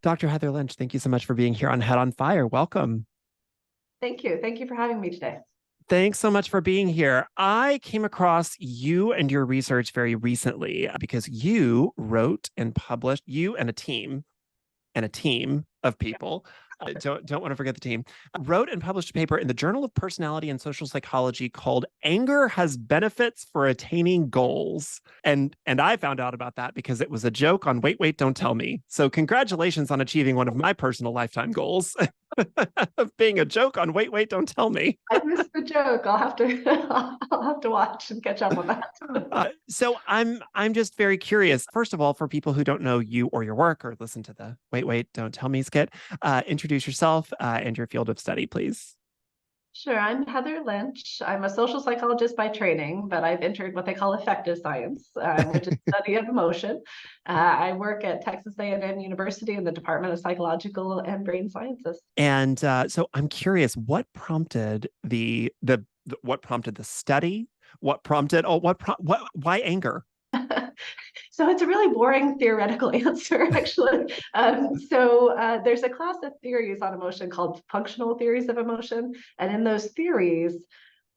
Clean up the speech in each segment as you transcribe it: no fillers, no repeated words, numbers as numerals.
Dr. Heather Lench, thank you so much for being here on Head on Fire. Welcome. Thank you. Thank you for having me today. Thanks so much for being here. I came across you and your research very recently because you wrote and published, you and a team of people, don't want to forget the team, wrote and published a paper in the Journal of Personality and Social Psychology called Anger Has Benefits for Attaining Goals. And I found out about that because it was a joke on Wait, Wait, Don't Tell Me. So congratulations on achieving one of my personal lifetime goals of being a joke on Wait, Wait, Don't Tell Me. I missed the joke. I'll have to I'll have to watch and catch up on that. So I'm just very curious. First of all, for people who don't know you or your work or listen to the Wait, Wait, Don't Tell Me skit, introduce yourself and your field of study, please. Sure. I'm Heather Lench. I'm a social psychologist by training, but I've entered what they call affective science, which is the study of emotion. I work at Texas A&M University in the Department of Psychological and Brain Sciences. And so I'm curious, what prompted the what prompted the study? What prompted why anger? So it's a really boring theoretical answer, actually. There's a class of theories on emotion called functional theories of emotion. And in those theories,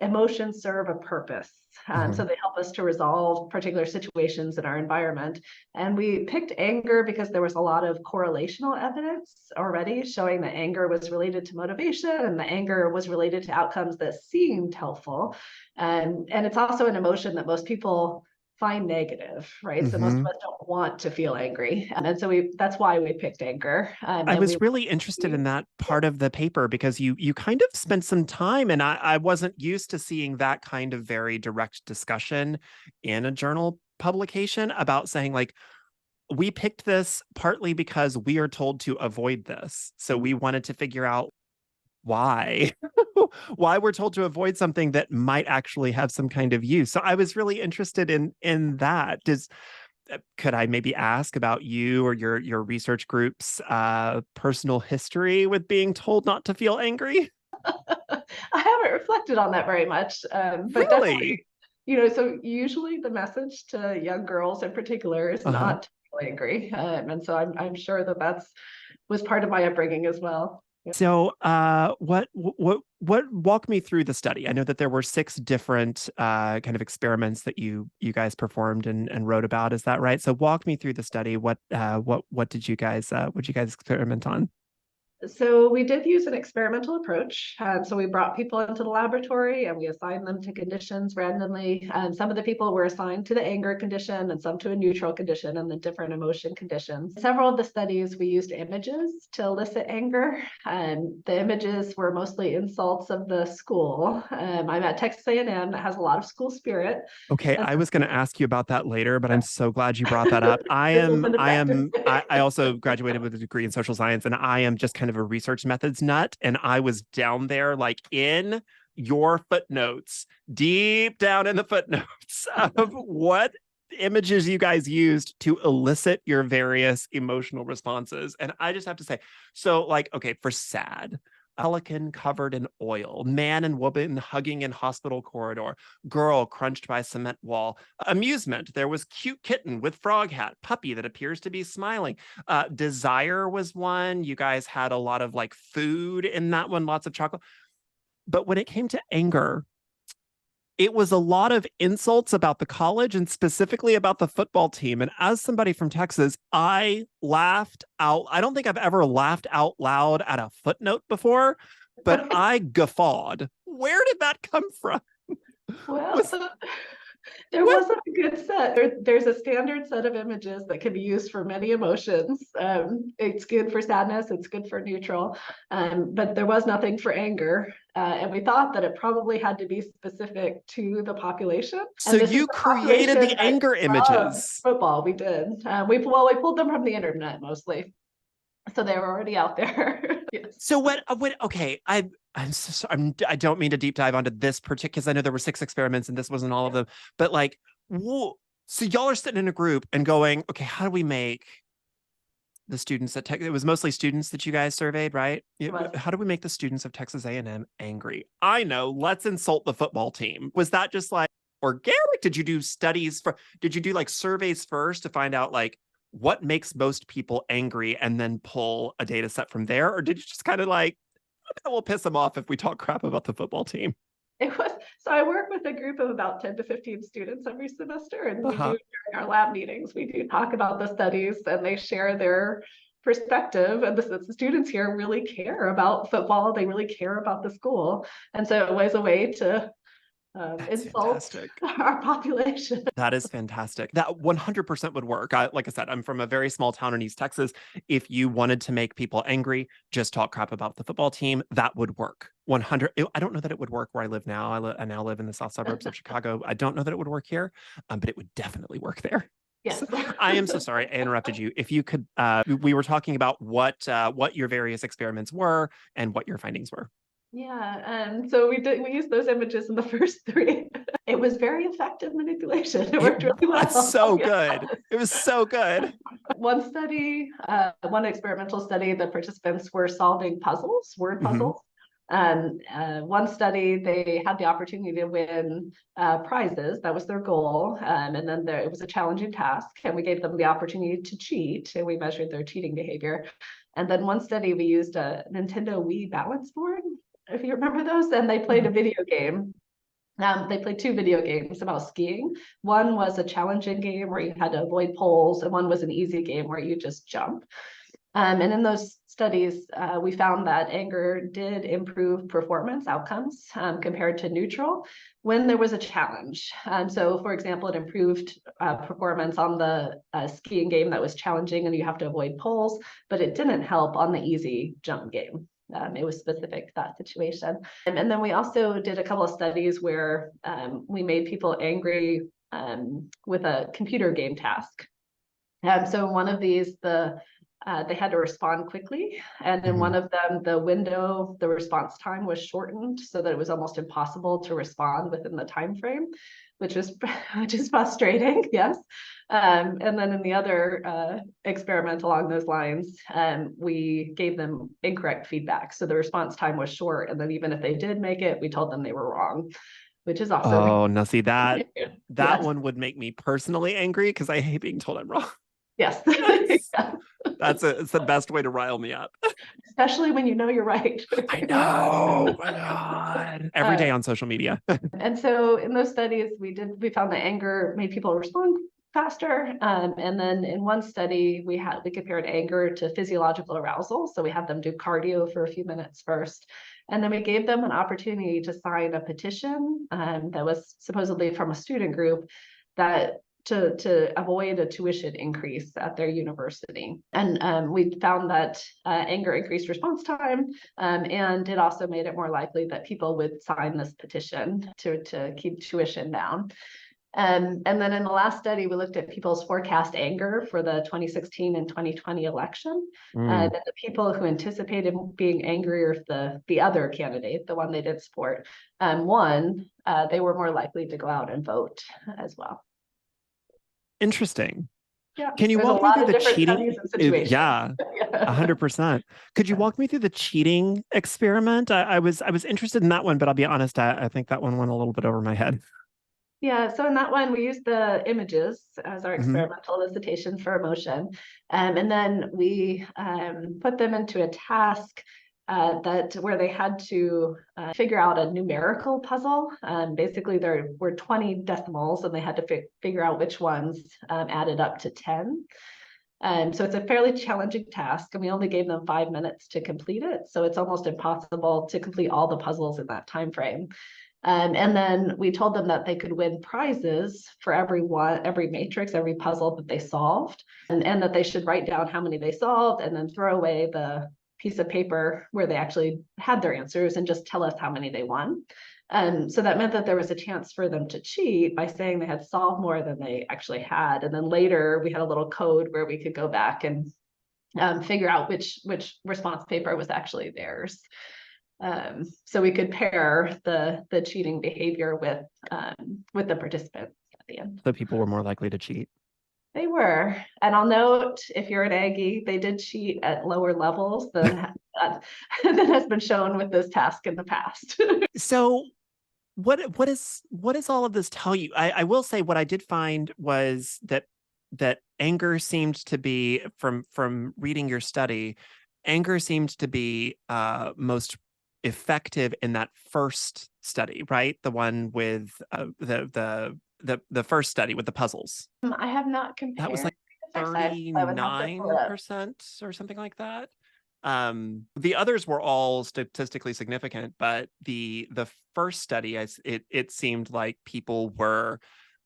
emotions serve a purpose. So they help us to resolve particular situations in our environment. And we picked anger because there was a lot of correlational evidence already showing that anger was related to motivation and the anger was related to outcomes that seemed helpful. And it's also an emotion that most people find negative, right? So most of us don't want to feel angry. And so that's why we picked anger. I was really interested in that part of the paper because you kind of spent some time, and I wasn't used to seeing that kind of very direct discussion in a journal publication about saying, like, we picked this partly because we are told to avoid this. So we wanted to figure out why why we're told to avoid something that might actually have some kind of use. So I was really interested in that. Could I maybe ask about you or your research group's personal history with being told not to feel angry? I haven't reflected on that very much, but Really? definitely, so usually the message to young girls in particular is not to feel angry, and so I'm sure that was part of my upbringing as well. So, what walk me through the study? I know that there were 6 different kind of experiments that you guys performed and wrote about. Is that right? So, walk me through the study. What did you guys experiment on? So we did use an experimental approach. So we brought people into the laboratory and we assigned them to conditions randomly. Some of the people were assigned to the anger condition and some to a neutral condition and the different emotion conditions. Several of the studies, we used images to elicit anger. The images were mostly insults of the school. I'm at Texas A&M that has a lot of school spirit. Okay, I was going to ask you about that later, but I'm so glad you brought that up. I also graduated with a degree in social science, and I am just kind of a research methods nut. And I was down there, like in your footnotes, deep down in the footnotes of what images you guys used to elicit your various emotional responses. And I just have to say, so like, okay, for sad, pelican covered in oil, man and woman hugging in hospital corridor, girl crunched by cement wall, amusement, there was cute kitten with frog hat, puppy that appears to be smiling. Desire was one. You guys had a lot of like food in that one, lots of chocolate. But when it came to anger, it was a lot of insults about the college and specifically about the football team. And as somebody from Texas, I laughed out. I don't think I've ever laughed out loud at a footnote before, but I guffawed. Where did that come from? Well, there wasn't a good set. There's a standard set of images that can be used for many emotions. It's good for sadness, it's good for neutral, but there was nothing for anger. And we thought that it probably had to be specific to the population. So you created the anger images. Football, we did. We pulled them from the internet mostly. So they were already out there. Yes. So okay, I'm so sorry. I don't mean to deep dive onto this particular, because I know there were 6 experiments and this wasn't all of them, but like, whoa. So y'all are sitting in a group and going, okay, how do we make the students at it was mostly students that you guys surveyed, right? How do we make the students of Texas A&M angry? I know, let's insult the football team. Was that just like organic? Did you do like surveys first to find out like what makes most people angry and then pull a data set from there? Or did you just kind of like, we'll piss them off if we talk crap about the football team? It was, so I work with a group of about 10 to 15 students every semester, and we Uh-huh. do during our lab meetings, we do talk about the studies and they share their perspective. And the students here really care about football, they really care about the school. And so it was a way to That's insult fantastic. our population. That is fantastic. That 100% would work. Like I said, I'm from a very small town in East Texas. If you wanted to make people angry, just talk crap about the football team. That would work. 100. I don't know that it would work where I live now. I now live in the south suburbs of Chicago. I don't know that it would work here, but it would definitely work there. Yes. So, I am so sorry I interrupted you. If you could, we were talking about what your various experiments were and what your findings were. Yeah, so we used those images in the first three. It was very effective manipulation. It It worked really was well. so Yeah. good. It was so good. One experimental study, the participants were solving puzzles, word Mhm. puzzles. One study, they had the opportunity to win prizes. That was their goal. And then it was a challenging task, and we gave them the opportunity to cheat, and we measured their cheating behavior. And then one study, we used a Nintendo Wii balance board, if you remember those, and they played a video game. They played two video games about skiing. One was a challenging game where you had to avoid poles, and one was an easy game where you just jump. And in those studies, we found that anger did improve performance outcomes compared to neutral when there was a challenge. So, for example, it improved performance on the skiing game that was challenging and you have to avoid poles, but it didn't help on the easy jump game. It was specific to that situation. And then we also did a couple of studies where we made people angry with a computer game task. So in one of these, they had to respond quickly, and in one Mhm. of them, the response time was shortened so that it was almost impossible to respond within the time frame, which is which is frustrating. Yes. And then in the other experiment along those lines, we gave them incorrect feedback. So the response time was short, and then even if they did make it, we told them they were wrong, which is also Oh, now see that yes, one would make me personally angry because I hate being told I'm wrong. yes. That's Yeah. it's the best way to rile me up. Especially when you know you're right. I know. My God. Every day Uh, on social media. and so in those studies, we found that anger made people respond faster. And then in one study, we compared anger to physiological arousal. So we had them do cardio for a few minutes first. And then we gave them an opportunity to sign a petition that was supposedly from a student group that to avoid a tuition increase at their university. And we found that anger increased response time, and it also made it more likely that people would sign this petition to keep tuition down. And then in the last study, we looked at people's forecast anger for the 2016 and 2020 election. Mm. And the people who anticipated being angrier if the other candidate, the one they did support, won, they were more likely to go out and vote as well. Interesting. Yeah, Can you there's a walk me through lot of the different cheating? studies and situations. Yeah, Yeah. 100%. Could you walk me through the cheating experiment? I was interested in that one, but I'll be honest, I think that one went a little bit over my head. Yeah, so in that one, we used the images as our Mhm. experimental elicitation for emotion. And then we put them into a task that where they had to figure out a numerical puzzle. Basically, there were 20 decimals, and they had to figure out which ones added up to 10. So it's a fairly challenging task, and we only gave them 5 minutes to complete it. So it's almost impossible to complete all the puzzles in that time frame. And then we told them that they could win prizes for every matrix, every puzzle that they solved, and that they should write down how many they solved and then throw away the piece of paper where they actually had their answers and just tell us how many they won. So that meant that there was a chance for them to cheat by saying they had solved more than they actually had. And then later we had a little code where we could go back and figure out which response paper was actually theirs. So we could pair the cheating behavior with the participants at the end. So people were more likely to cheat. They were, and I'll note if you're an Aggie, they did cheat at lower levels than than has been shown with this task in the past. So what is all of this tell you? I will say what I did find was that that anger seemed to be, from reading your study, anger seemed to be most effective in that first study, right? The one with the first study with the puzzles. I have not That was compared like effects. I would have to pull it up. 39% or something like that. The others were all statistically significant, but the first study, it seemed like people were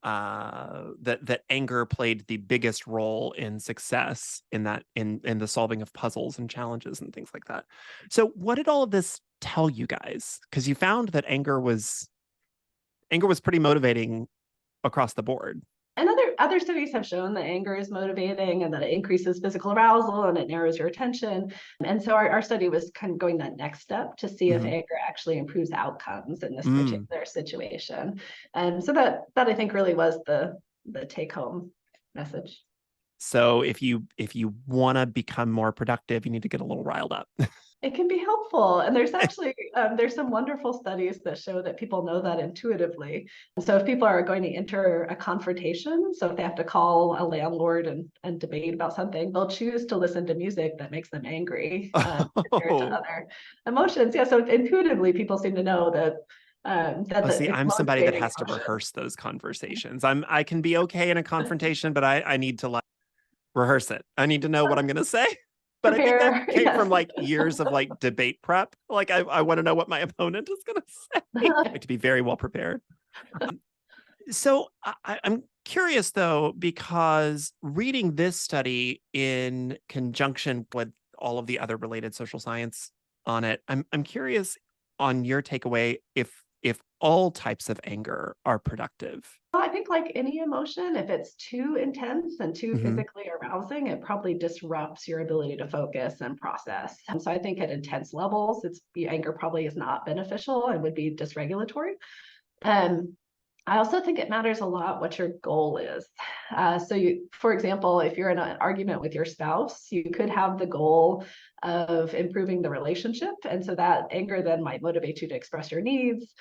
that anger played the biggest role in success in that in the solving of puzzles and challenges and things like that. So what did all of this tell you guys? Because you found that anger was pretty motivating across the board. And other studies have shown that anger is motivating and that it increases physical arousal and it narrows your attention. And so our study was kind of going that next step to see if Mm-hmm. anger actually improves outcomes in this Mm. particular situation. And so that I think really was the take home message. So if you want to become more productive, you need to get a little riled up. It can be helpful. And there's actually there's some wonderful studies that show that people know that intuitively. So if people are going to enter a confrontation, so if they have to call a landlord and debate about something, they'll choose to listen to music that makes them angry compared to Oh, other emotions. Yeah, so intuitively people seem to know that oh, see, it's I'm somebody that motivating has to emotion. rehearse those conversations. I can be okay in a confrontation, but I need to like rehearse it. I need to know what I'm gonna say. But I think that Prepare, came from yes. like years of like debate prep. Like I want to know what my opponent is gonna say. Like to be very well prepared. So I'm curious though, because reading this study in conjunction with all of the other related social science on it, I'm curious on your takeaway if all types of anger are productive. Well, I think like any emotion, if it's too intense and too Hmm. physically arousing, it probably disrupts your ability to focus and process. And so I think at intense levels, it's anger probably is not beneficial and would be dysregulatory. Um, I also think it matters a lot what your goal is. So you, for example, if you're in an argument with your spouse, you could have the goal of improving the relationship. And so that anger then might motivate you to express your needs,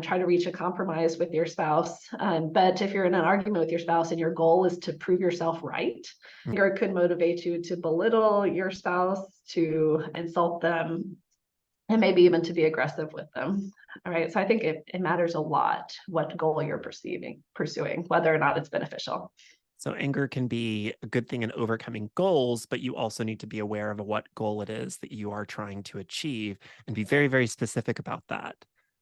try to reach a compromise with your spouse. But if you're in an argument with your spouse and your goal is to prove yourself right, anger could motivate you to belittle your spouse, to insult them, and maybe even to be aggressive with them. All right. So I think it matters a lot what goal you're pursuing, whether or not it's beneficial. So anger can be a good thing in overcoming goals, but you also need to be aware of what goal it is that you are trying to achieve and be very, very specific about that.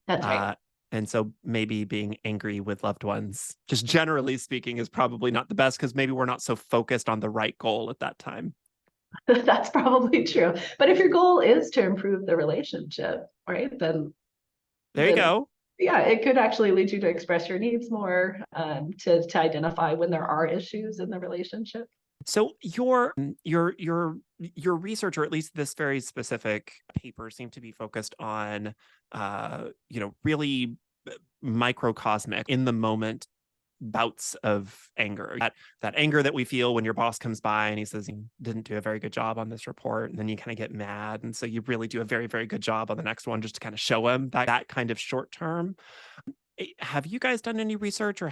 That's right. Uh, and so maybe being angry with loved ones, just generally speaking, is probably not the best because maybe we're not so focused on the right goal at that time. That's probably true. But if your goal is to improve the relationship, right, There you then go. yeah, it could actually lead you to express your needs more, to identify when there are issues in the relationship. So your research, or at least this very specific paper, seemed to be focused on really microcosmic in the moment bouts of anger. That anger that we feel when your boss comes by and he says you didn't do a very good job on this report, and then you kind of get mad, and so you really do a very, very good job on the next one just to kind of show him that kind of short term. Have you guys done any research, or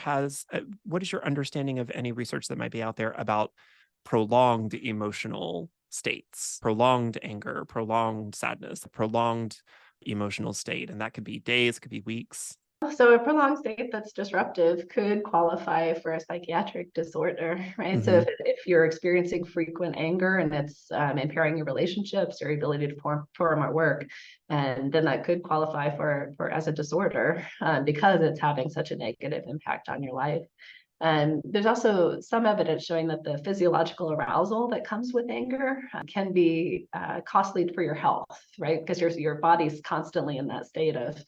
what is your understanding of any research that might be out there about prolonged emotional states, prolonged anger, prolonged sadness, prolonged emotional state? And that could be days, could be weeks. So a prolonged state that's disruptive could qualify for a psychiatric disorder, right? So Hmm. if you're experiencing frequent anger and it's impairing your relationships, your ability to perform at work, and then that could qualify for as a disorder because it's having such a negative impact on your life. And there's also some evidence showing that the physiological arousal that comes with anger can be costly for your health, right? Because your body's constantly in that state of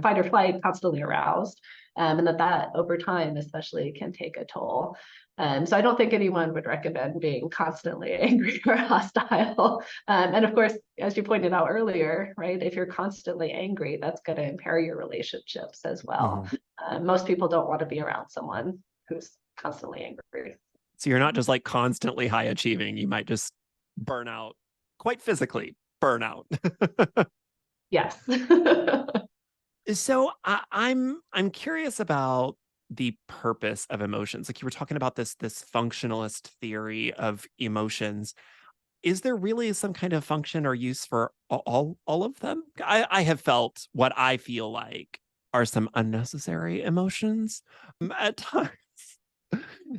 fight or flight, constantly aroused, and that over time, especially, can take a toll. So I don't think anyone would recommend being constantly angry or hostile. And of course, as you pointed out earlier, right, if you're constantly angry, that's going to impair your relationships as well. Hmm. Most people don't want to be around someone who's constantly angry. So you're not just like constantly high achieving, you might just burn out, quite physically burn out. Yes. So I'm curious about the purpose of emotions? Like you were talking about this functionalist theory of emotions. Is there really some kind of function or use for all of them? I have felt what I feel like are some unnecessary emotions at times.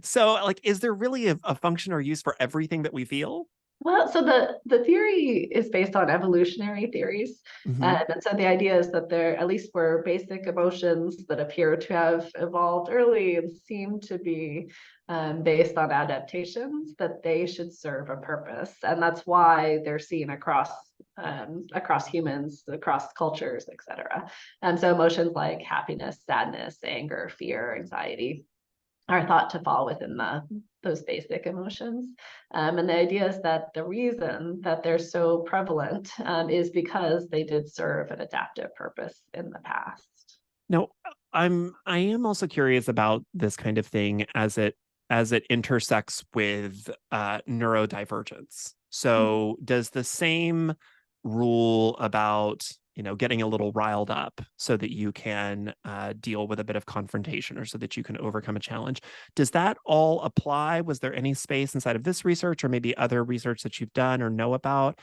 So, like, is there really a function or use for everything that we feel? Well, so the theory is based on evolutionary theories. Hmm. And so the idea is that there, at least for basic emotions that appear to have evolved early and seem to be based on adaptations, that they should serve a purpose. And that's why they're seen across humans, across cultures, et cetera. And so emotions like happiness, sadness, anger, fear, anxiety are thought to fall within those basic emotions. And the idea is that the reason that they're so prevalent is because they did serve an adaptive purpose in the past. Now, I am also curious about this kind of thing as it intersects with neurodivergence. So, does the same rule about getting a little riled up so that you can deal with a bit of confrontation or so that you can overcome a challenge, does that all apply? Was there any space inside of this research or maybe other research that you've done or know about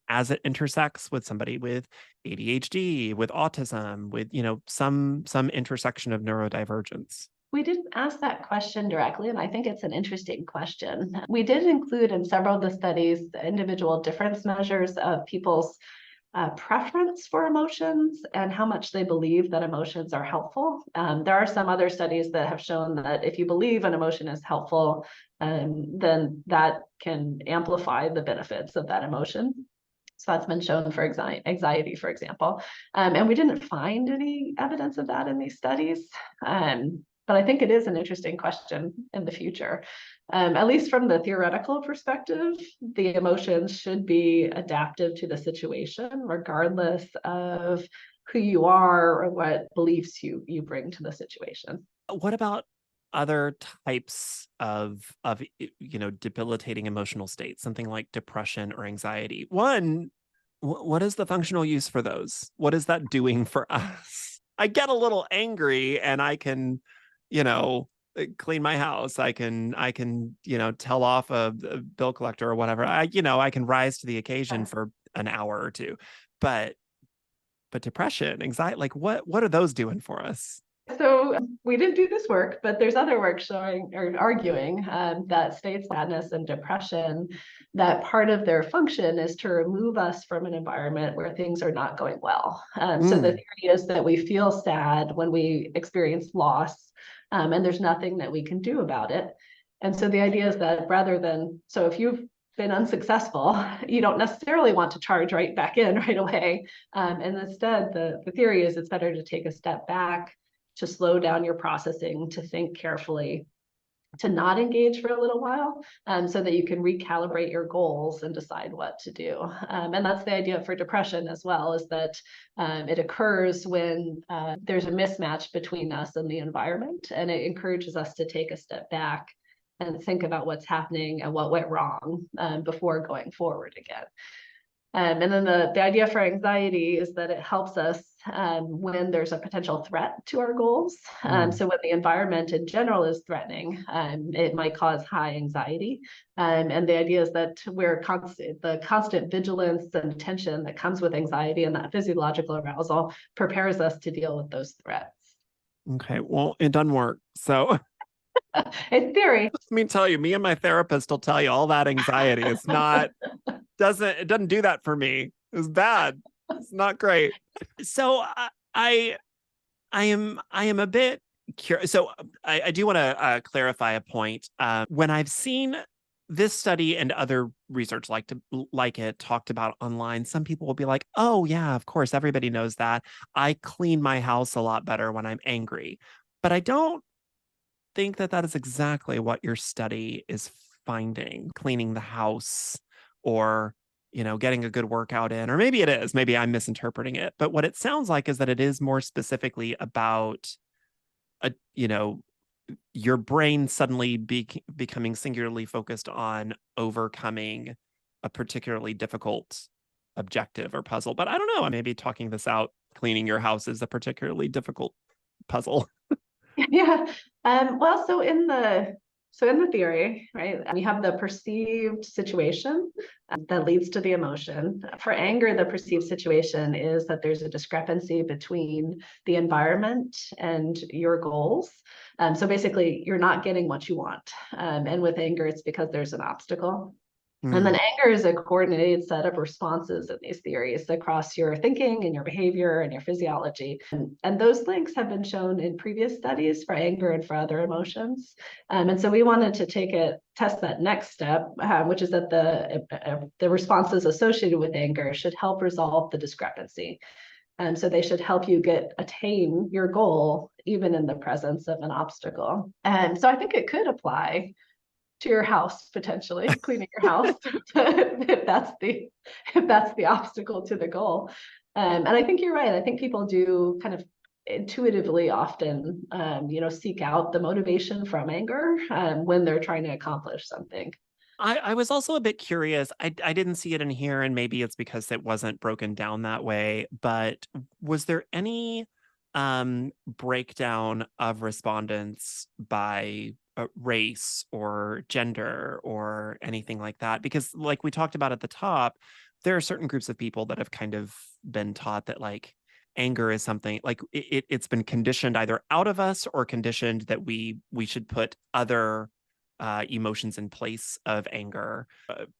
as it intersects with somebody with ADHD, with autism, with some intersection of neurodivergence? We didn't ask that question directly, and I think it's an interesting question. We did include in several of the studies the individual difference measures of people's preference for emotions and how much they believe that emotions are helpful. There are some other studies that have shown that if you believe an emotion is helpful, then that can amplify the benefits of that emotion. So that's been shown for anxiety, for example. And we didn't find any evidence of that in these studies. But I think it is an interesting question in the future. At least from the theoretical perspective, the emotions should be adaptive to the situation, regardless of who you are or what beliefs you bring to the situation. What about other types of debilitating emotional states, something like depression or anxiety? One, what is the functional use for those? What is that doing for us? I get a little angry and I can, you know, clean my house. I can, tell off a bill collector or whatever. I can rise to the occasion for an hour or two. But depression, anxiety, like what are those doing for us? So we didn't do this work, but there's other work showing or arguing that states like sadness and depression, that part of their function is to remove us from an environment where things are not going well. So the Mm, theory is that we feel sad when we experience loss, and there's nothing that we can do about it. And so the idea is that so if you've been unsuccessful, you don't necessarily want to charge right back in right away. And instead, the theory is it's better to take a step back, to slow down your processing, to think carefully, to not engage for a little while, so that you can recalibrate your goals and decide what to do. And that's the idea for depression as well, is that it occurs when there's a mismatch between us and the environment, and it encourages us to take a step back and think about what's happening and what went wrong before going forward again. And then the idea for anxiety is that it helps us when there's a potential threat to our goals. mm. So when the environment in general is threatening, it might cause high anxiety. And the idea is that the constant vigilance and attention that comes with anxiety and that physiological arousal prepares us to deal with those threats. Okay, well, it doesn't work. So In theory. let me tell you, me and my therapist will tell you all that anxiety. It's not it doesn't do that for me. It's bad. It's not great. So I am a bit curious. So I do want to clarify a point. When I've seen this study and other research like it talked about online, some people will be like, "Oh yeah, of course, everybody knows that. I clean my house a lot better when I'm angry." But I don't think that that is exactly what your study is finding. Cleaning the house or getting a good workout in, or maybe it is, maybe I'm misinterpreting it, but what it sounds like is that it is more specifically about a your brain suddenly becoming singularly focused on overcoming a particularly difficult objective or puzzle. But I don't know, I may be talking this out. Cleaning your house is a particularly difficult puzzle. Yeah. Well, so in the theory, right, we have the perceived situation that leads to the emotion. For anger, the perceived situation is that there's a discrepancy between the environment and your goals. So basically, you're not getting what you want. And with anger, it's because there's an obstacle. And then Hmm. anger is a coordinated set of responses in these theories across your thinking and your behavior and your physiology. And those links have been shown in previous studies for anger and for other emotions. And so we wanted to test that next step, which is that the responses associated with anger should help resolve the discrepancy. And so they should help you attain your goal, even in the presence of an obstacle. And so I think it could apply to your house, potentially cleaning your house if that's the obstacle to the goal. And I think you're right. I think people do kind of intuitively often seek out the motivation from anger when they're trying to accomplish something. I was also a bit curious. I didn't see it in here, and maybe it's because it wasn't broken down that way. But was there any breakdown of respondents by race or gender or anything like that? Because, like we talked about at the top, there are certain groups of people that have kind of been taught that like anger is something like it's been conditioned either out of us or conditioned that we should put other emotions in place of anger.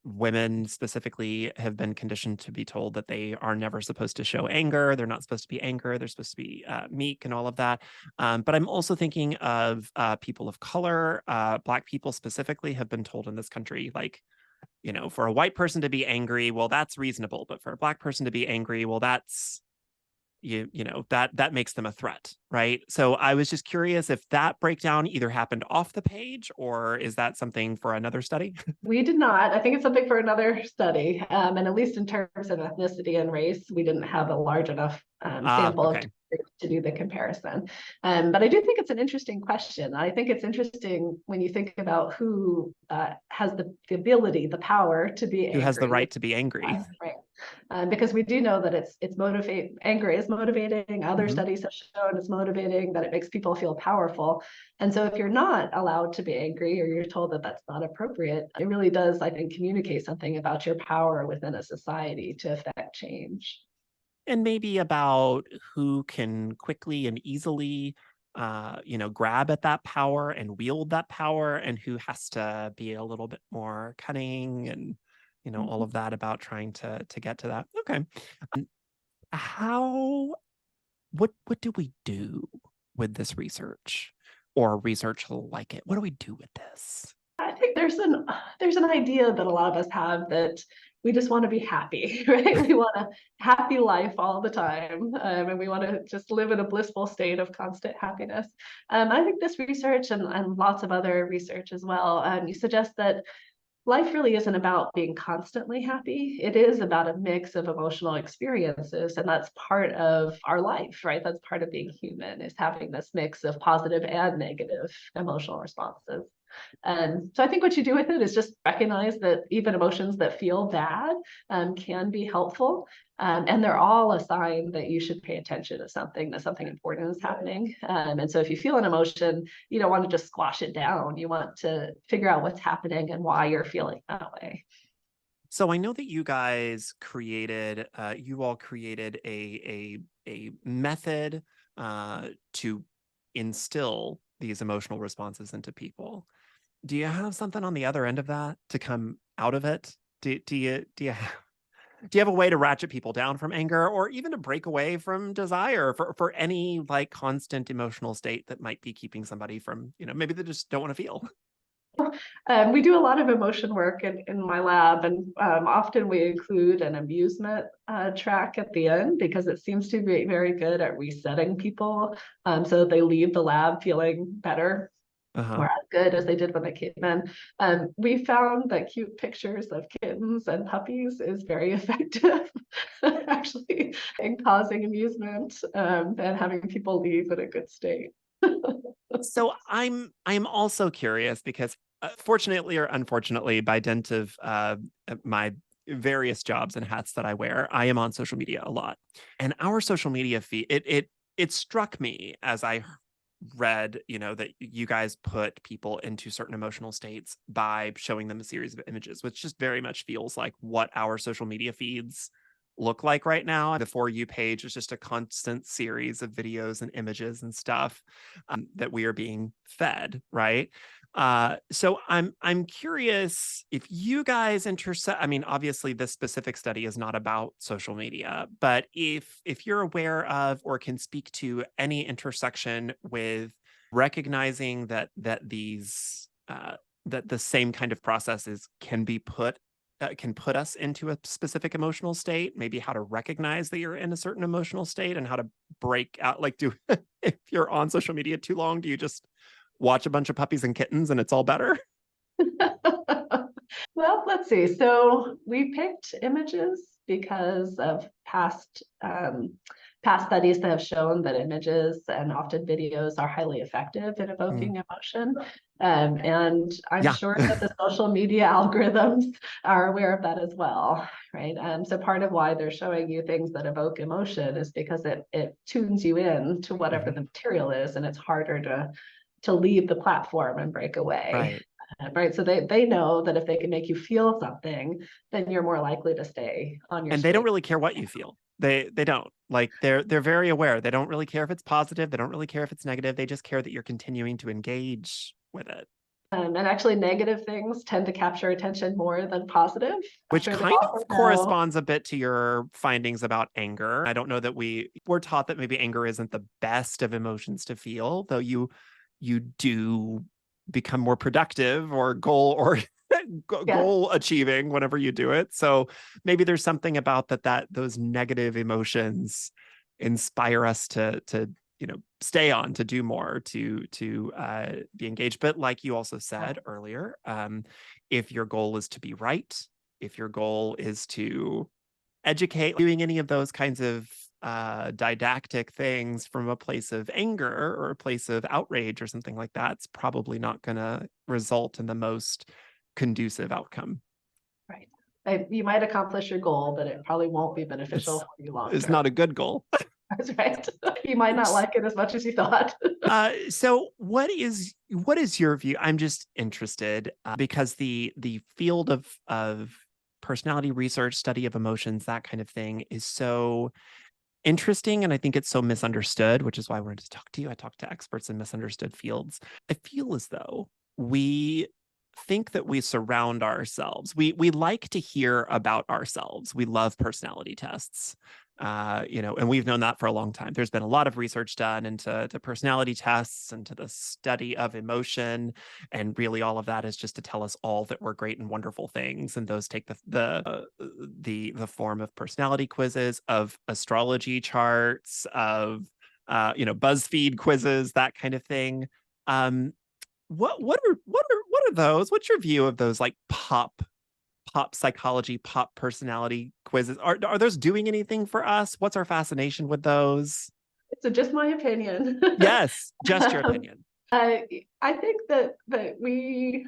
Women specifically have been conditioned to be told that they are never supposed to show anger. They're not supposed to be angry. They're supposed to be meek and all of that. But I'm also thinking of people of color. Black people specifically have been told in this country, like, for a white person to be angry, well, that's reasonable. But for a black person to be angry, well, that's that makes them a threat, right? So I was just curious if that breakdown either happened off the page or is that something for another study? We did not. I think it's something for another study. And at least in terms of ethnicity and race, we didn't have a large enough sample of Okay. to do the comparison. But I do think it's an interesting question. I think it's interesting when you think about who has the ability, the power to be Who has the angry. right to be angry? Right. Because we do know that it's motivate anger is motivating. Other Mhm. studies have shown it's motivating, that it makes people feel powerful. And so if you're not allowed to be angry or you're told that that's not appropriate, it really does, I think, communicate something about your power within a society to affect change. And maybe about who can quickly and easily grab at that power and wield that power and who has to be a little bit more cunning and all of that about trying to get to that. Okay. Um, how what do we do with this research or research like it? What do we do with this? I think there's an idea that a lot of us have that we just want to be happy, right? We want a happy life all the time, and we want to just live in a blissful state of constant happiness. I think this research and lots of other research as well, you suggest that life really isn't about being constantly happy. It is about a mix of emotional experiences, and that's part of our life, right? That's part of being human, is having this mix of positive and negative emotional responses. And so I think what you do with it is just recognize that even emotions that feel bad can be helpful. And they're all a sign that you should pay attention to something, that something important is happening. And so if you feel an emotion, you don't want to just squash it down. You want to figure out what's happening and why you're feeling that way. So I know that you all created a method to instill these emotional responses into people. Do you have something on the other end of that to come out of it? Do you have a way to ratchet people down from anger or even to break away from desire for any like constant emotional state that might be keeping somebody from, maybe they just don't want to feel? We do a lot of emotion work in my lab, and often we include an amusement track at the end because it seems to be very good at resetting people so that they leave the lab feeling better Uh-huh. or as good as they did when they came in. We found that cute pictures of kittens and puppies is very effective, actually, in causing amusement and having people leave in a good state. So I'm also curious because fortunately or unfortunately, by dint of my various jobs and hats that I wear, I am on social media a lot. And our social media feed, it struck me as I read, that you guys put people into certain emotional states by showing them a series of images, which just very much feels like what our social media feeds look like right now. The For You page is just a constant series of videos and images and stuff that we are being fed, right? So I'm curious if you guys intersect. I mean, obviously, this specific study is not about social media, but if you're aware of or can speak to any intersection with recognizing that the same kind of processes can put us into a specific emotional state, maybe how to recognize that you're in a certain emotional state and how to break out, like, do if you're on social media too long, do you just watch a bunch of puppies and kittens and it's all better? Well, let's see. So we picked images because of past studies that have shown that images and often videos are highly effective in evoking emotion. And I'm Yeah. sure that the social media algorithms are aware of that as well, right? So part of why they're showing you things that evoke emotion is because it tunes you in to whatever the material is, and it's harder to leave the platform and break away. Right. Right. So they know that if they can make you feel something, then you're more likely to stay on your And they don't screen. really care what you feel. They don't. Like, they're very aware. They don't really care if it's positive. They don't really care if it's negative. They just care that you're continuing to engage with it. And actually, negative things tend to capture attention more than positive. I'm Which sure they kind also of know. corresponds a bit to your findings about anger. I don't know that we're taught that maybe anger isn't the best of emotions to feel, though you do become more productive or Yes. goal achieving whenever you do it. So maybe there's something about that those negative emotions inspire us to stay on, to do more, to be engaged. But like you also said earlier, if your goal is to be right, if your goal is to educate, doing any of those kinds of didactic things from a place of anger or a place of outrage or something like that, it's probably not going to result in the most conducive outcome. Right. You might accomplish your goal, but it probably won't be beneficial It's for you long it's term. not a good goal. That's right. You might not like it as much as you thought. So what is your view? I'm just interested because the field of personality research, study of emotions, that kind of thing is so interesting, and I think it's so misunderstood, which is why I wanted to talk to you. I talk to experts in misunderstood fields. I feel as though we think that we surround ourselves. We like to hear about ourselves. We love personality tests. And we've known that for a long time. There's been a lot of research done into personality tests and to the study of emotion, and really all of that is just to tell us all that we're great and wonderful things. And those take the form of personality quizzes, of astrology charts, of BuzzFeed quizzes, that kind of thing. Um, what are those? What's your view of those, like, pop psychology, pop personality quizzes? Are those doing anything for us? What's our fascination with those? So just my opinion. Yes, just your opinion. I think that we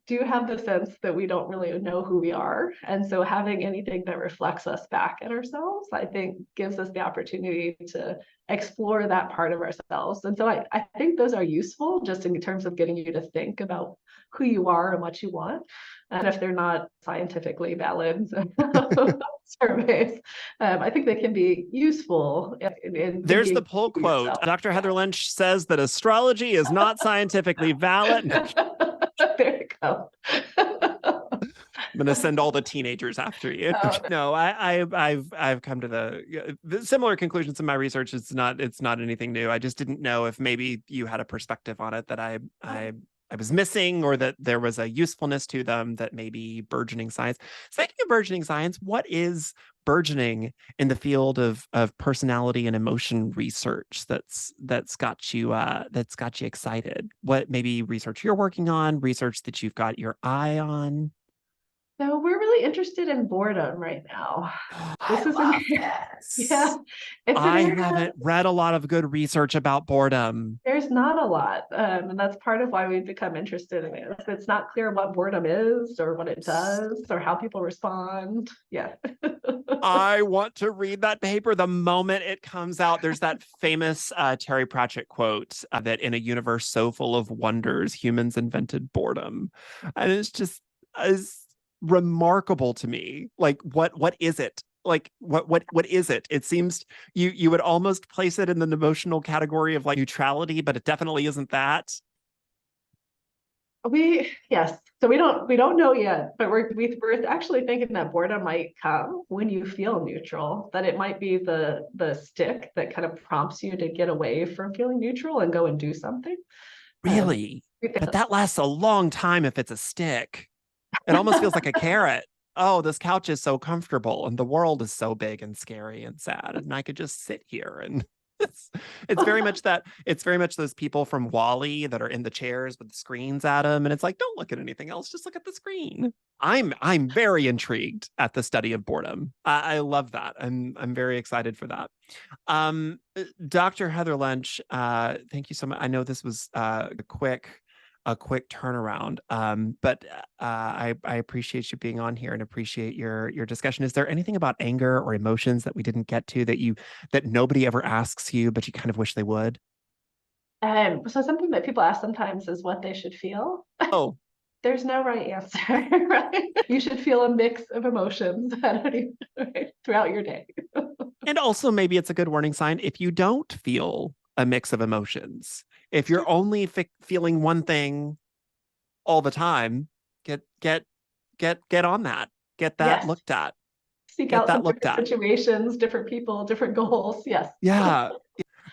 do have the sense that we don't really know who we are. And so having anything that reflects us back at ourselves, I think gives us the opportunity to explore that part of ourselves. And so I think those are useful just in terms of getting you to think about who you are and what you want. And if they're not scientifically valid surveys, I think they can be useful in There's the thinking pull for quote. yourself. Dr. Heather Lench says that astrology is not scientifically valid. There you go. I'm gonna send all the teenagers after you. No, I've come to the similar conclusions in my research. It's not anything new. I just didn't know if maybe you had a perspective on it that I was missing, or that there was a usefulness to them that maybe burgeoning science. Speaking of burgeoning science, what is burgeoning in the field of personality and emotion research that's got you excited? What maybe research you're working on, research that you've got your eye on? So we're really really interested in boredom right now. I This is love yeah, this. it's an I area. haven't read a lot of good research about boredom. There's not a lot, and that's part of why we've become interested in it. It's not clear what boredom is, or what it does, or how people respond. Yeah. I want to read that paper the moment it comes out. There's that famous Terry Pratchett quote that in a universe so full of wonders, humans invented boredom. And it's just is remarkable to me. Like, what is it? Like, what is it? It seems you would almost place it in the emotional category of like neutrality, but it definitely isn't that. Yes. So we don't know yet, but we're actually thinking that boredom might come when you feel neutral, that it might be the stick that kind of prompts you to get away from feeling neutral and go and do something. Um, Really? But that lasts a long time if it's a stick. It almost feels like a carrot. Oh, this couch is so comfortable and the world is so big and scary and sad. And I could just sit here and it's it's very much that it's very much those people from Wall-E that are in the chairs with the screens at them. And it's like, don't look at anything else, just look at the screen. I'm very intrigued at the study of boredom. I love that. I'm very excited for that. Dr. Heather Lench, thank you so much. I know this was a quick turnaround. But I appreciate you being on here and appreciate your discussion. Is there anything about anger or emotions that we didn't get to that nobody ever asks you, but you kind of wish they would? so something that people ask sometimes is what they should feel. Oh, There's no right answer, right? You should feel a mix of emotions right, throughout your day. and also maybe it's a good warning sign if you don't feel a mix of emotions. If you're only feeling one thing all the time, get get get on that. Get that Yes. looked at. Seek Get out that some looked different at. situations, different people, different goals. Yes. Yeah.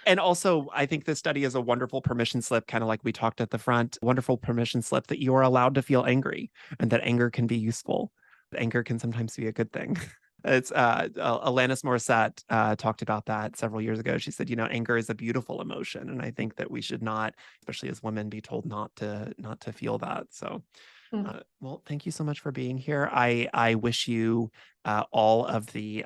And also, I think this study is a wonderful permission slip, kind of like we talked at the front, wonderful permission slip that you are allowed to feel angry and that anger can be useful. Anger can sometimes be a good thing. It's Alanis Morissette talked about that several years ago. She said, anger is a beautiful emotion, and I think that we should not, especially as women, be told not to feel that. So well, thank you so much for being here. I wish you all of the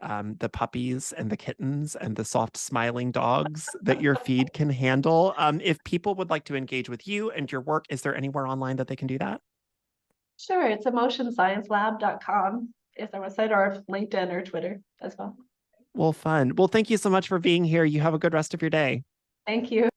puppies and the kittens and the soft smiling dogs that your feed can handle. If people would like to engage with you and your work, is there anywhere online that they can do that? Sure. It's emotionsciencelab.com is our website, or LinkedIn or Twitter as well. Well, fun. Well, thank you so much for being here. You have a good rest of your day. Thank you.